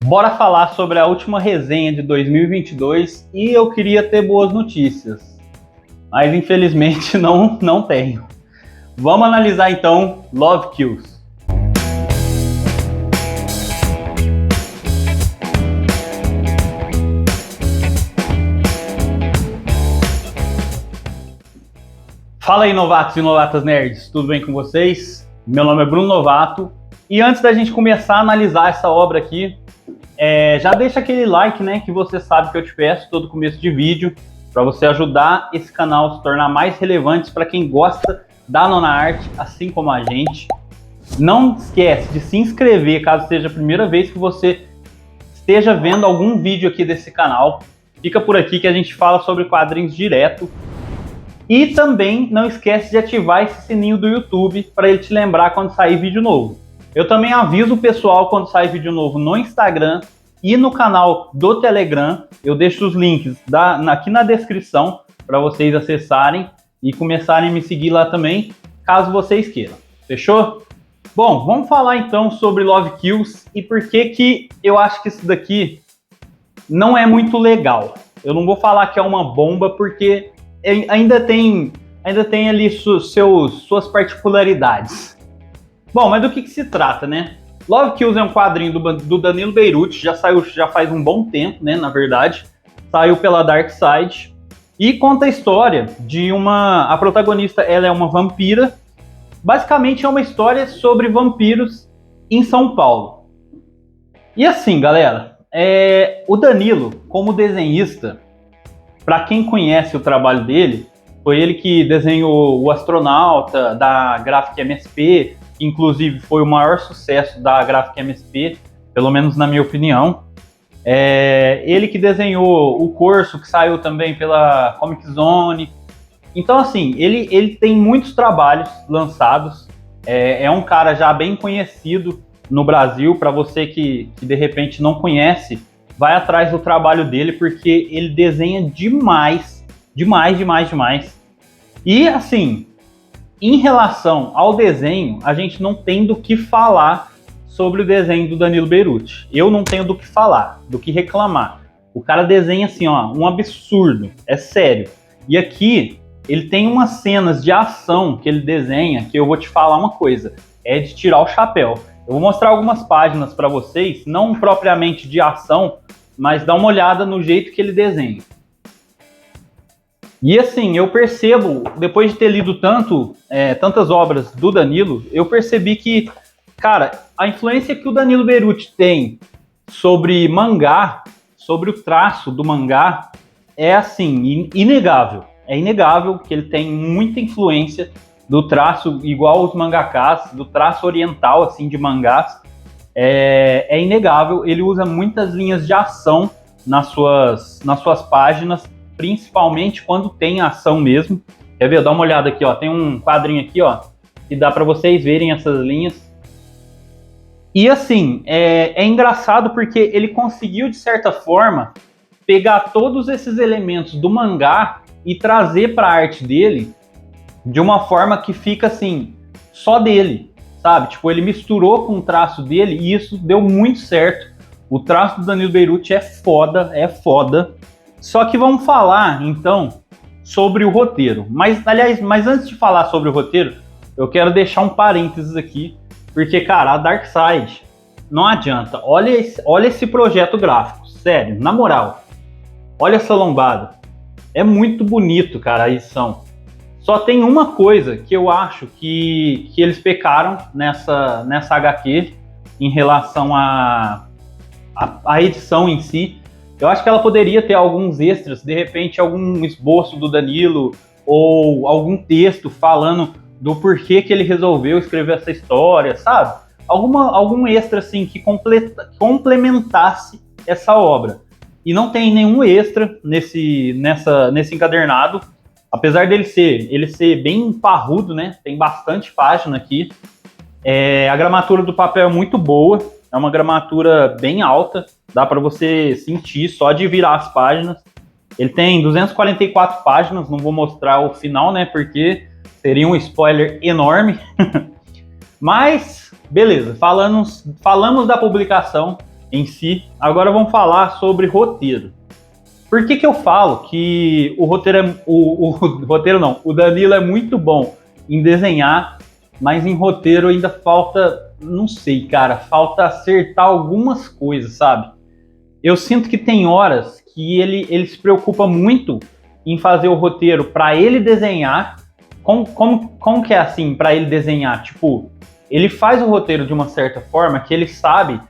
Bora falar sobre a última resenha de 2022 e eu queria ter boas notícias, mas infelizmente não tenho. Vamos analisar então Love Kills. Fala aí, novatos e novatas nerds, tudo bem com vocês? Meu nome é Bruno Novato e antes da gente começar a analisar essa obra aqui, já deixa aquele like, né, que você sabe que eu te peço todo começo de vídeo, para você ajudar esse canal a se tornar mais relevante para quem gosta da nona arte, assim como a gente. Não esquece de se inscrever caso seja a primeira vez que você esteja vendo algum vídeo aqui desse canal. Fica por aqui que a gente fala sobre quadrinhos direto. E também não esquece de ativar esse sininho do YouTube para ele te lembrar quando sair vídeo novo. Eu também aviso o pessoal quando sair vídeo novo no Instagram e no canal do Telegram. Eu deixo os links aqui na descrição para vocês acessarem e começarem a me seguir lá também, caso vocês queiram. Fechou? Bom, vamos falar então sobre Love Kills e por que eu acho que isso daqui não é muito legal. Eu não vou falar que é uma bomba porque ainda tem ali suas particularidades. Bom, mas do que se trata, né? Love Kills é um quadrinho do Danilo Beirute, já faz um bom tempo, né, na verdade. Saiu pela Dark Side e conta a história de a protagonista, ela é uma vampira. Basicamente é uma história sobre vampiros em São Paulo. E assim, galera, o Danilo, como desenhista, para quem conhece o trabalho dele, foi ele que desenhou o Astronauta da Graphic MSP, que inclusive foi o maior sucesso da Graphic MSP, pelo menos na minha opinião. Ele que desenhou o Corso, que saiu também pela Comic Zone. Então, assim, ele tem muitos trabalhos lançados. É um cara já bem conhecido no Brasil. Para você que de repente não conhece, vai atrás do trabalho dele, porque ele desenha demais. E, assim, em relação ao desenho, a gente não tem do que falar sobre o desenho do Danilo Beirute. Eu não tenho do que falar, do que reclamar. O cara desenha, assim, ó, um absurdo, é sério. E aqui, ele tem umas cenas de ação que ele desenha, que eu vou te falar uma coisa, é de tirar o chapéu. Eu vou mostrar algumas páginas para vocês, não propriamente de ação, mas dá uma olhada no jeito que ele desenha. E assim, eu percebo, depois de ter lido tantas obras do Danilo, eu percebi que, cara, a influência que o Danilo Beirute tem sobre mangá, sobre o traço do mangá, é assim, inegável. É inegável que ele tem muita influência do traço igual os mangakás, do traço oriental, assim, de mangás. É inegável, ele usa muitas linhas de ação nas suas páginas, principalmente quando tem ação mesmo. Quer ver? Dá uma olhada aqui, ó. Tem um quadrinho aqui, ó, que dá para vocês verem essas linhas. E assim, é engraçado porque ele conseguiu, de certa forma, pegar todos esses elementos do mangá e trazer para a arte dele de uma forma que fica assim, só dele, sabe? Tipo, ele misturou com o traço dele e isso deu muito certo. O traço do Danilo Beirute é foda. Só que vamos falar, então, sobre o roteiro. Mas antes de falar sobre o roteiro, eu quero deixar um parênteses aqui, porque, cara, a Dark Side, não adianta. Olha esse projeto gráfico, sério, na moral. Olha essa lombada. É muito bonito, cara, a edição. Só tem uma coisa que eu acho que eles pecaram nessa HQ em relação à edição em si. Eu acho que ela poderia ter alguns extras, de repente algum esboço do Danilo ou algum texto falando do porquê que ele resolveu escrever essa história, sabe? Algum extra assim que complementasse essa obra. E não tem nenhum extra nesse encadernado, apesar dele ser bem parrudo, né? Tem bastante página aqui. A gramatura do papel é muito boa, é uma gramatura bem alta, dá para você sentir só de virar as páginas. Ele tem 244 páginas, não vou mostrar o final, né? Porque seria um spoiler enorme. Mas, beleza, falamos da publicação. em si. Agora vamos falar sobre roteiro. Por que eu falo que o roteiro o roteiro não, o Danilo é muito bom em desenhar, mas em roteiro ainda falta, não sei, cara, falta acertar algumas coisas, sabe? Eu sinto que tem horas que ele se preocupa muito em fazer o roteiro para ele desenhar. Como que é assim para ele desenhar? Tipo, ele faz o roteiro de uma certa forma que ele sabe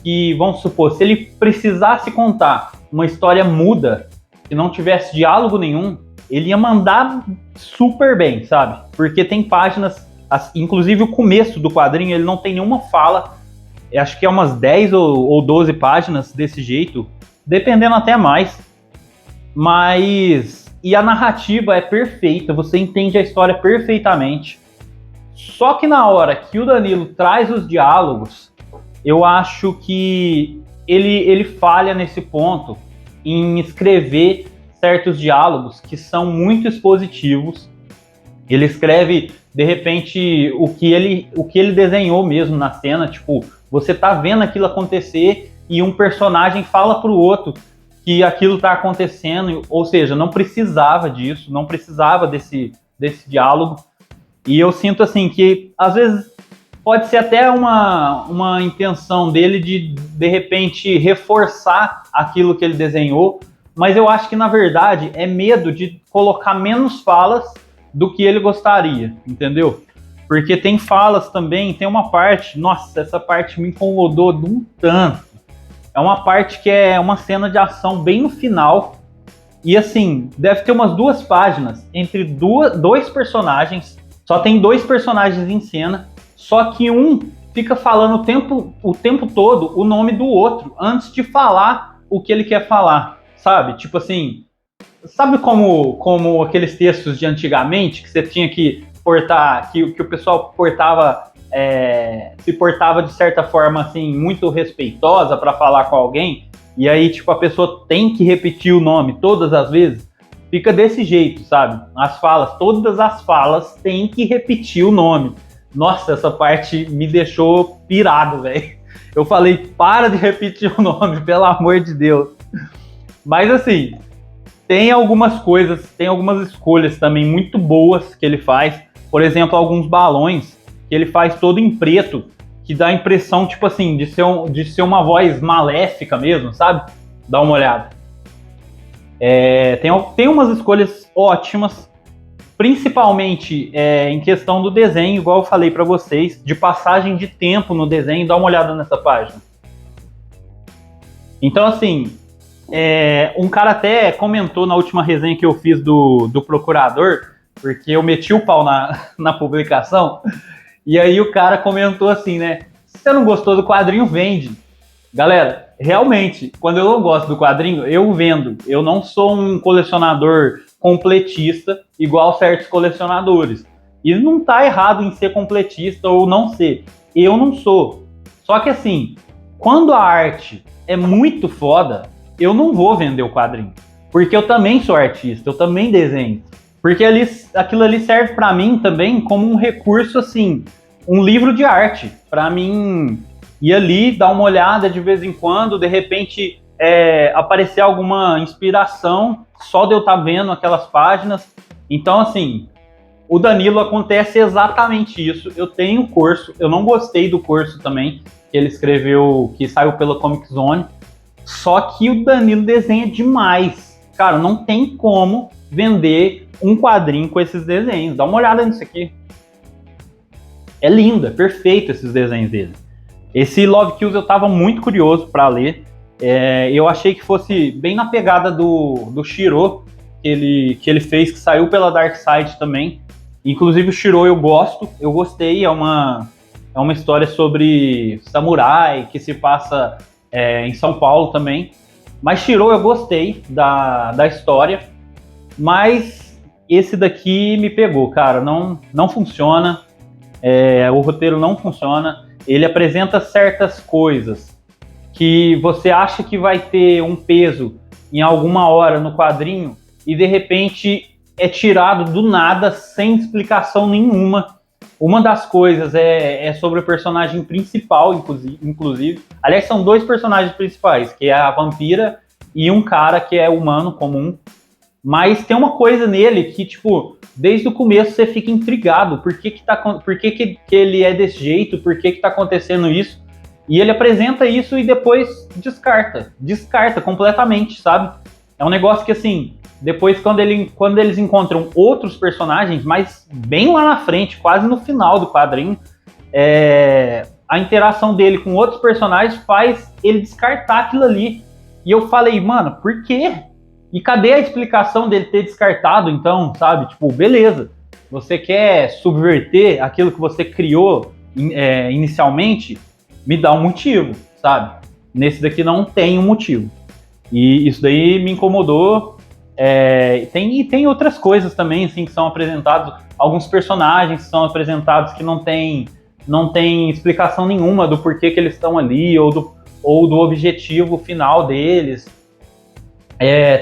que, vamos supor, se ele precisasse contar uma história muda, que não tivesse diálogo nenhum, ele ia mandar super bem, sabe? Porque tem páginas, inclusive o começo do quadrinho, ele não tem nenhuma fala. Eu acho que é umas 10 ou 12 páginas desse jeito, dependendo até mais. Mas... E a narrativa é perfeita, você entende a história perfeitamente. Só que na hora que o Danilo traz os diálogos, eu acho que ele falha nesse ponto em escrever certos diálogos que são muito expositivos. Ele escreve, de repente, o que ele desenhou mesmo na cena, tipo, você tá vendo aquilo acontecer e um personagem fala pro outro que aquilo tá acontecendo, ou seja, não precisava disso, não precisava desse diálogo. E eu sinto assim que, às vezes, pode ser até uma intenção dele de repente, reforçar aquilo que ele desenhou, mas eu acho que, na verdade, é medo de colocar menos falas do que ele gostaria, entendeu? Porque tem falas também, tem uma parte, nossa, essa parte me incomodou de um tanto. É uma parte que é uma cena de ação bem no final, e assim, deve ter umas 2 páginas entre dois personagens, só tem 2 personagens em cena, só que um fica falando o tempo todo o nome do outro, antes de falar o que ele quer falar, sabe? Tipo assim, sabe como aqueles textos de antigamente, que você tinha que portar, que o pessoal portava, se portava de certa forma assim, muito respeitosa para falar com alguém, e aí tipo, a pessoa tem que repetir o nome todas as vezes? Fica desse jeito, sabe? Todas as falas têm que repetir o nome. Nossa, essa parte me deixou pirado, velho. Eu falei, para de repetir o nome, pelo amor de Deus. Mas assim, tem algumas coisas, tem algumas escolhas também muito boas que ele faz. Por exemplo, alguns balões que ele faz todo em preto, que dá a impressão, tipo assim, de ser uma voz maléfica mesmo, sabe? Dá uma olhada. Tem umas escolhas ótimas, principalmente em questão do desenho, igual eu falei para vocês, de passagem de tempo no desenho. Dá uma olhada nessa página. Então, assim, um cara até comentou na última resenha que eu fiz do Procurador, porque eu meti o pau na publicação, e aí o cara comentou assim, né? Se você não gostou do quadrinho, vende. Galera, realmente, quando eu não gosto do quadrinho, eu vendo. Eu não sou um colecionador completista, igual certos colecionadores. E não tá errado em ser completista ou não ser. Eu não sou. Só que assim, quando a arte é muito foda, eu não vou vender o quadrinho. Porque eu também sou artista, eu também desenho. Porque aquilo ali serve para mim também como um recurso, assim, um livro de arte. Para mim ir ali, dar uma olhada de vez em quando, de repente aparecer alguma inspiração só de eu estar vendo aquelas páginas. Então, assim, o Danilo acontece exatamente isso. Eu tenho curso, eu não gostei do curso também, que ele escreveu, que saiu pela Comic Zone. Só que o Danilo desenha demais. Cara, não tem como vender um quadrinho com esses desenhos. Dá uma olhada nisso aqui. É lindo, é perfeito esses desenhos dele. Esse Love Kills eu tava muito curioso para ler. Eu achei que fosse bem na pegada do Shiro, que ele fez, que saiu pela Dark Side também. Inclusive o Shiro eu gostei. É uma história sobre samurai, que se passa em São Paulo também. Mas Shiro eu gostei da história. Mas esse daqui me pegou, cara. Não funciona. O roteiro não funciona. Ele apresenta certas coisas que você acha que vai ter um peso em alguma hora no quadrinho e de repente é tirado do nada, sem explicação nenhuma. Uma das coisas é sobre o personagem principal, inclusive. Aliás, são dois personagens principais, que é a vampira e um cara que é humano comum. Mas tem uma coisa nele que, tipo, desde o começo você fica intrigado. Por que ele é desse jeito? Por que tá acontecendo isso? E ele apresenta isso e depois descarta. Descarta completamente, sabe? É um negócio que, assim, depois quando eles encontram outros personagens, mas bem lá na frente, quase no final do quadrinho, a interação dele com outros personagens faz ele descartar aquilo ali. E eu falei, mano, por quê? E cadê a explicação dele ter descartado, então, sabe? Tipo, beleza, você quer subverter aquilo que você criou inicialmente, me dá um motivo, sabe? Nesse daqui não tem um motivo. E isso daí me incomodou. Tem outras coisas também, assim, que são apresentados, alguns personagens que são apresentados que não tem explicação nenhuma do porquê que eles estão ali, ou do objetivo final deles.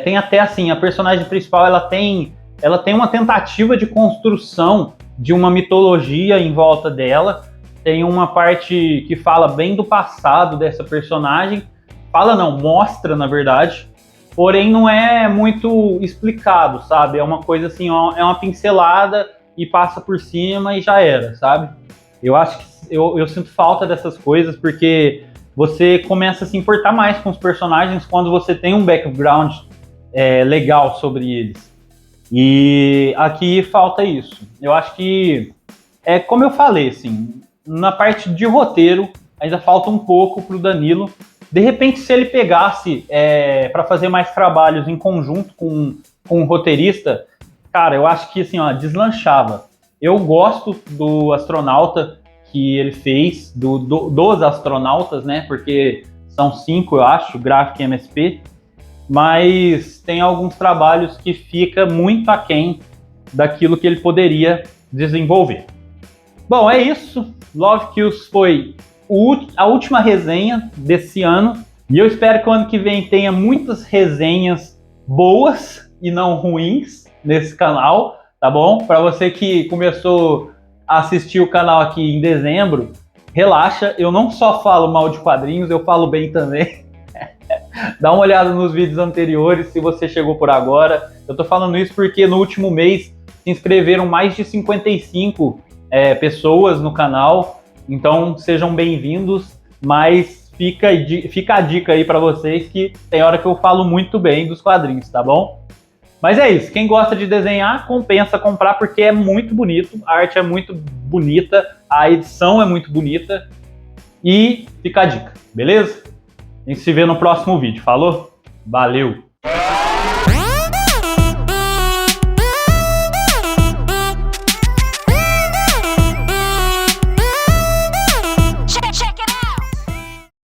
Tem até, assim, a personagem principal, ela tem uma tentativa de construção de uma mitologia em volta dela. Tem uma parte que fala bem do passado dessa personagem. Fala não, mostra, na verdade. Porém, não é muito explicado, sabe? É uma coisa assim, é uma pincelada e passa por cima e já era, sabe? Eu acho que eu sinto falta dessas coisas, porque você começa a se importar mais com os personagens quando você tem um background legal sobre eles. E aqui falta isso. Eu acho que, como eu falei, assim, na parte de roteiro, ainda falta um pouco pro Danilo. De repente, se ele pegasse para fazer mais trabalhos em conjunto com um roteirista, cara, eu acho que assim, ó, deslanchava. Eu gosto do astronauta que ele fez, dos astronautas, né? Porque são 5, eu acho, Gráfica e MSP. Mas tem alguns trabalhos que fica muito aquém daquilo que ele poderia desenvolver. Bom, é isso. Love Kills foi a última resenha desse ano, e eu espero que o ano que vem tenha muitas resenhas boas e não ruins nesse canal, tá bom? Para você que começou a assistir o canal aqui em dezembro, relaxa, eu não só falo mal de quadrinhos, eu falo bem também. Dá uma olhada nos vídeos anteriores se você chegou por agora. Eu tô falando isso porque no último mês se inscreveram mais de 55 pessoas no canal. Então sejam bem-vindos, mas fica a dica aí para vocês que tem hora que eu falo muito bem dos quadrinhos, tá bom? Mas é isso, quem gosta de desenhar, compensa comprar porque é muito bonito, a arte é muito bonita, a edição é muito bonita e fica a dica, beleza? A gente se vê no próximo vídeo, falou? Valeu!